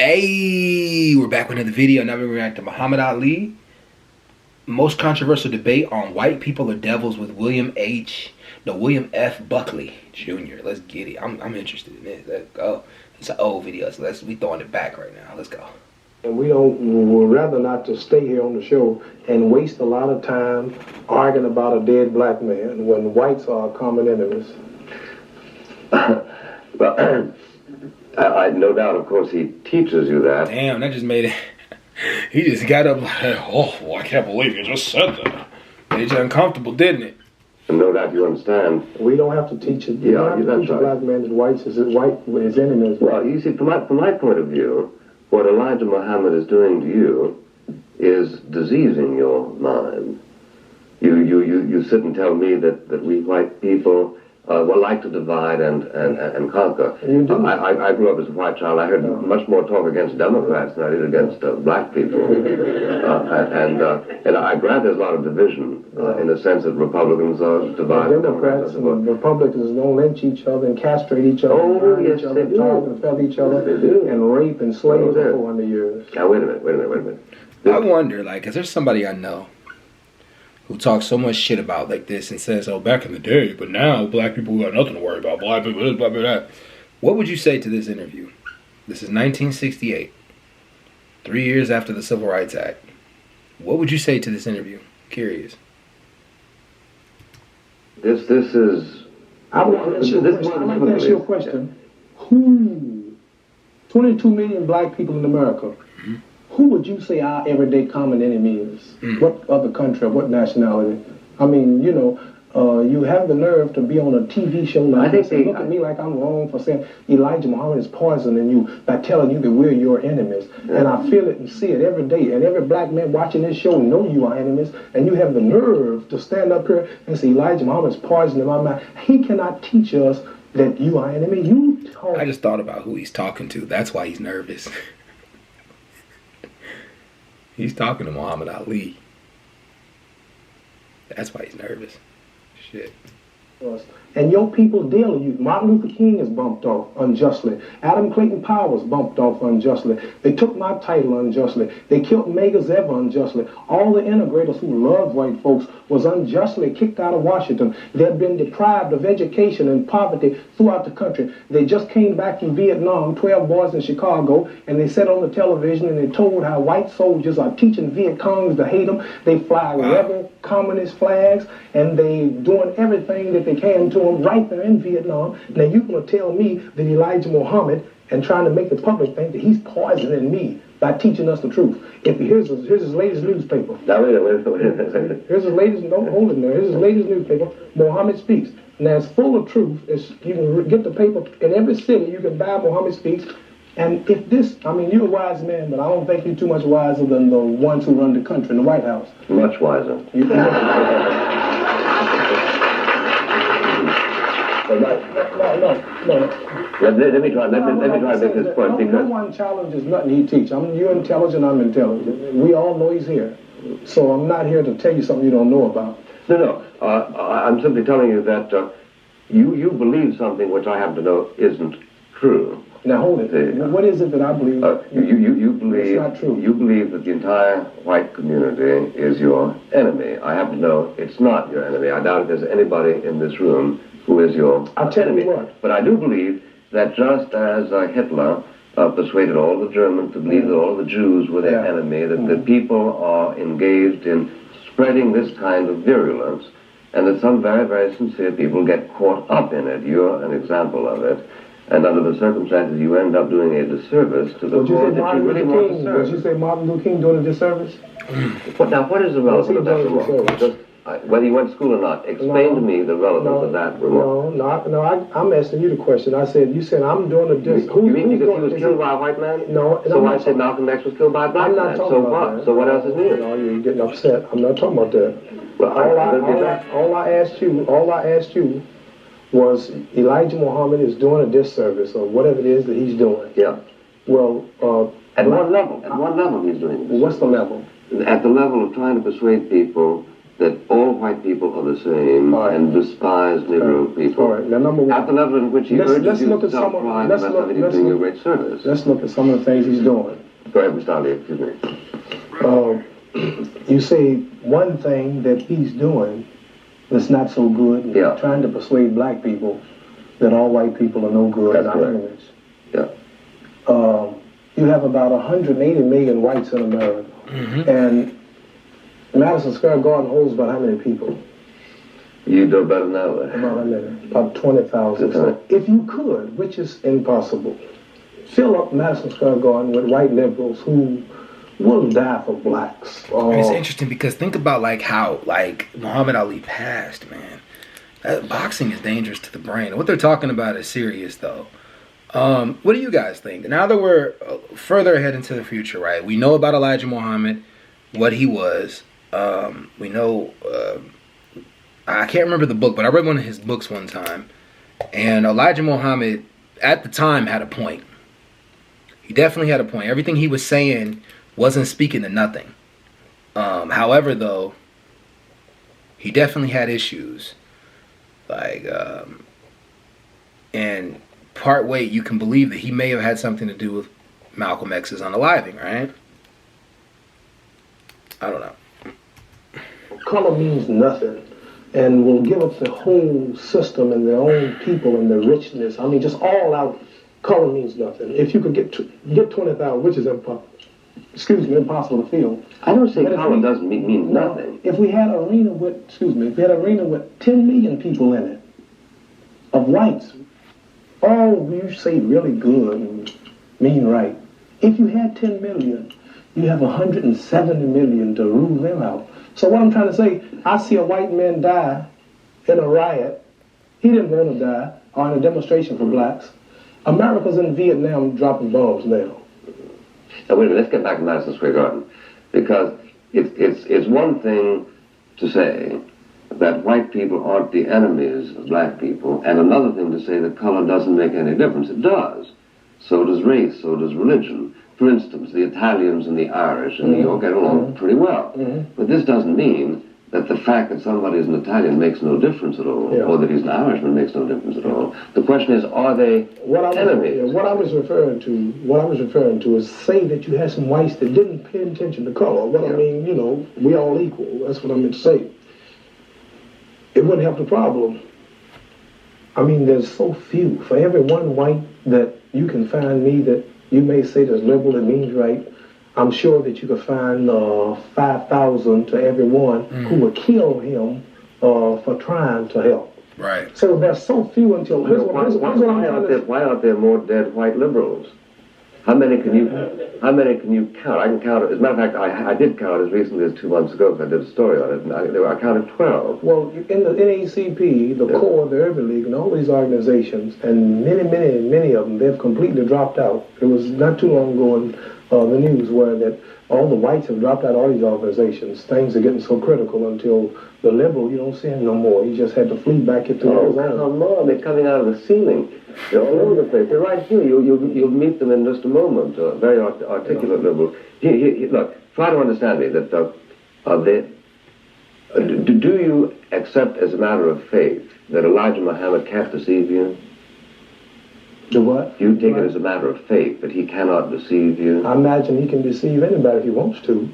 Hey, we're back with another video. Now we're reacting to Muhammad Ali. Most controversial debate on white people or devils with William F. Buckley Jr. Let's get it. I'm interested in this. Let's go. It's an old video, so we throwing it back right now. Let's go. And we'd rather not to stay here on the show and waste a lot of time arguing about a dead black man when whites are common enemies. Well, I no doubt, of course, he teaches you that. Damn, that just made it. He just got up like, oh, well, I can't believe you just said that. It's uncomfortable, didn't it? And no doubt you understand. We don't have to teach it. You don't have to teach a black man that whites is his enemies. Well, you see, from my point of view, what Elijah Muhammad is doing to you is diseasing your mind. You sit and tell me that we white people like to divide and conquer. You do. I grew up as a white child. I heard much more talk against Democrats than I did against black people. And I grant there's a lot of division in the sense that Republicans are divided. Democrats and Republicans don't lynch each other and castrate each other, and each other, target and feather each other, and rape and slave for 400 years. Now wait a minute. I wonder, like, is there somebody I know who talks so much shit about like this and says, oh, back in the day, but now black people got nothing to worry about, black people this, blah, blah, blah. What would you say to this interview? This is 1968, 3 years after the Civil Rights Act. What would you say to this interview? Curious. This is... I would like to ask you a question. Who, 22 million black people in America, who would you say our everyday common enemy is? What other country, what nationality? I mean, you know, you have the nerve to be on a TV show like this and look at me like I'm wrong for saying Elijah Muhammad is poisoning you by telling you that we're your enemies. And I feel it and see it every day. And every black man watching this show know you are enemies. And you have the nerve to stand up here and say Elijah Muhammad is poisoning my mind. He cannot teach us that you are enemy. You talk. I just thought about who he's talking to. That's why he's nervous. He's talking to Muhammad Ali. That's why he's nervous. Shit. And your people daily, Martin Luther King is bumped off unjustly. Adam Clayton Powers bumped off unjustly. They took my title unjustly. They killed Medgar Evers unjustly. All the integrators who love white folks was unjustly kicked out of Washington. They've been deprived of education and poverty throughout the country. They just came back from Vietnam, 12 boys in Chicago, and they sat on the television and they told how white soldiers are teaching Viet Congs to hate them. They fly rebel communist flags, and they doing everything that they can to them right there in Vietnam. Now you're going to tell me that Elijah Muhammad and trying to make the public think that he's poisoning me by teaching us the truth. If here's his latest newspaper. Now wait a minute. Here's his latest. Don't hold it there. Here's his latest newspaper. Muhammad Speaks. Now it's full of truth. You can get the paper in every city. You can buy Muhammad Speaks. And if this, I mean, you're a wise man, but I don't think you're too much wiser than the ones who run the country in the White House. Much wiser. You think? No. Let me try to make this point. No one challenges nothing he teaches. You're intelligent, I'm intelligent. We all know he's here. So I'm not here to tell you something you don't know about. No. I'm simply telling you that you believe something which I happen to know isn't true. Now hold it. What is it that I believe? You believe it's not true. You believe that the entire white community is your enemy. I happen to know it's not your enemy. I doubt if there's anybody in this room who is your enemy. You what. But I do believe that just as Hitler persuaded all the Germans to believe that all the Jews were their enemy, that the people are engaged in spreading this kind of virulence, and that some very, very sincere people get caught up in it. You're an example of it. And under the circumstances, you end up doing a disservice to the cause that you really want to serve. Would you say Martin Luther King doing a disservice? Now, what is the relevance of that remark? Whether you went to school or not, explain to me the relevance of that remark. No, I'm asking you the question. You said I'm doing a disservice. You mean because he was killed by a white man? No. So I said Malcolm X was killed by a black man. I'm not talking about that. So what else is needed? No, you're getting upset. I'm not talking about that. Well, all I asked you was Elijah Muhammad is doing a disservice or whatever it is that he's doing. Yeah. Well, at what level? At what level he's doing this? What's the level? At the level of trying to persuade people that all white people are the same and despise Negro people. All right. Now, number one. At the level in which he urges you to self-pride about having you doing a great service. Let's look at some of the things he's doing. Go ahead, Mr. Ali, excuse me. You say one thing that he's doing that's not so good, and trying to persuade black people that all white people are no good and not enemies. Yeah. You have about 180 million whites in America, and Madison Square Garden holds about how many people? You know better now. About how many? About 20,000. So if you could, which is impossible, fill up Madison Square Garden with white liberals who will die for blacks. It's interesting because think about like how like Muhammad Ali passed, man. Boxing is dangerous to the brain. What they're talking about is serious, though. What do you guys think? Now that we're further ahead into the future, right? We know about Elijah Muhammad, what he was. We know, I can't remember the book, but I read one of his books one time. And Elijah Muhammad, at the time, had a point. He definitely had a point. Everything he was saying wasn't speaking to nothing. However, though, he definitely had issues. Like, and part way, you can believe that he may have had something to do with Malcolm X's unaliving, right? I don't know. Color means nothing, and will give us the whole system and their own people and the richness. I mean, just all out, color means nothing. If you could get 20,000, which is impossible to feel. I don't say color doesn't mean nothing. If we had an arena with, if we had an arena with 10 million people in it, of whites, all you say really good and mean right. If you had 10 million, you have 170 million to rule them out. So what I'm trying to say, I see a white man die in a riot. He didn't want to die, or in a demonstration for blacks. America's in Vietnam dropping bombs now. Now wait a minute, let's get back to Madison Square Garden. Because it's one thing to say that white people aren't the enemies of black people, and another thing to say that color doesn't make any difference. It does. So does race, so does religion. For instance, the Italians and the Irish in New York get along pretty well. But this doesn't mean that the fact that somebody is an Italian makes no difference at all, or that he's an Irishman makes no difference at all. The question is, are they enemies? What I was referring to is say that you had some whites that didn't pay attention to color. What I mean, we all equal. That's what I meant to say. It wouldn't help the problem. I mean, there's so few. For every one white that you can find me that you may say that's liberal, it means right, I'm sure that you could find 5,000 to every one who would kill him for trying to help. Right. So there's so few until... Why aren't there more dead white liberals? How many can you count? I can count it. As a matter of fact, I did count as recently as 2 months ago because I did a story on it, and I counted 12. Well, in the NACP, the core, the Urban League, and all these organizations, and many of them, they've completely dropped out. It was not too long ago in the news where that all the whites have dropped out of all these organizations. Things are getting so critical until the liberal, you don't see him no more. He just had to flee back into his own. Come on, they're coming out of the ceiling. They're all over the place. They're right here. You'll meet them in just a moment. Very articulate liberal. Look, try to understand me. That do you accept as a matter of faith that Elijah Muhammad can't deceive you? Do what? You take it as a matter of faith that he cannot deceive you? I imagine he can deceive anybody if he wants to.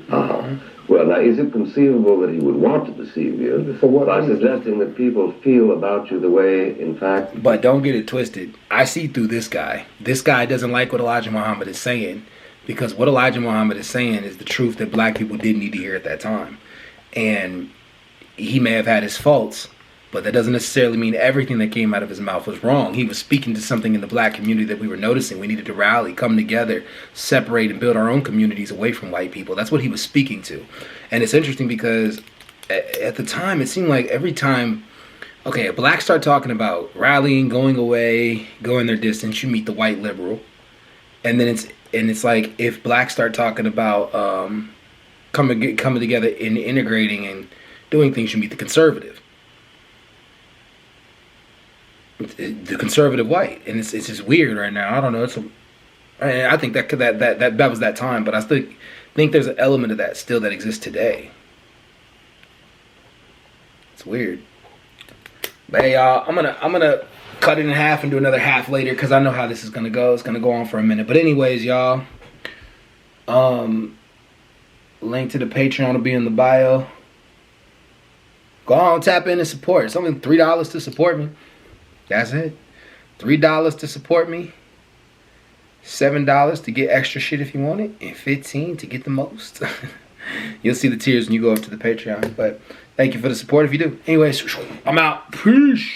Well, now, is it conceivable that he would want to deceive you by suggesting that people feel about you the way, in fact... But don't get it twisted. I see through this guy. This guy doesn't like what Elijah Muhammad is saying, because what Elijah Muhammad is saying is the truth that black people did need to hear at that time. And he may have had his faults, but that doesn't necessarily mean everything that came out of his mouth was wrong. He was speaking to something in the black community that we were noticing. We needed to rally, come together, separate, and build our own communities away from white people. That's what he was speaking to. And it's interesting because at the time, it seemed like every time, blacks start talking about rallying, going away, going their distance, you meet the white liberal. And then it's like if blacks start talking about coming together and integrating and doing things, you meet the conservative. The conservative white, and it's just weird right now. I don't know. I think that was that time, but I still think there's an element of that still that exists today. It's weird. But hey, y'all, I'm gonna cut it in half and do another half later because I know how this is gonna go. It's gonna go on for a minute. But anyways, y'all, link to the Patreon will be in the bio. Go on, tap in and support. It's only $3 to support me. That's it. $3 to support me. $7 to get extra shit if you want it, and $15 to get the most. You'll see the tiers when you go up to the Patreon. But thank you for the support if you do. Anyways, I'm out. Peace.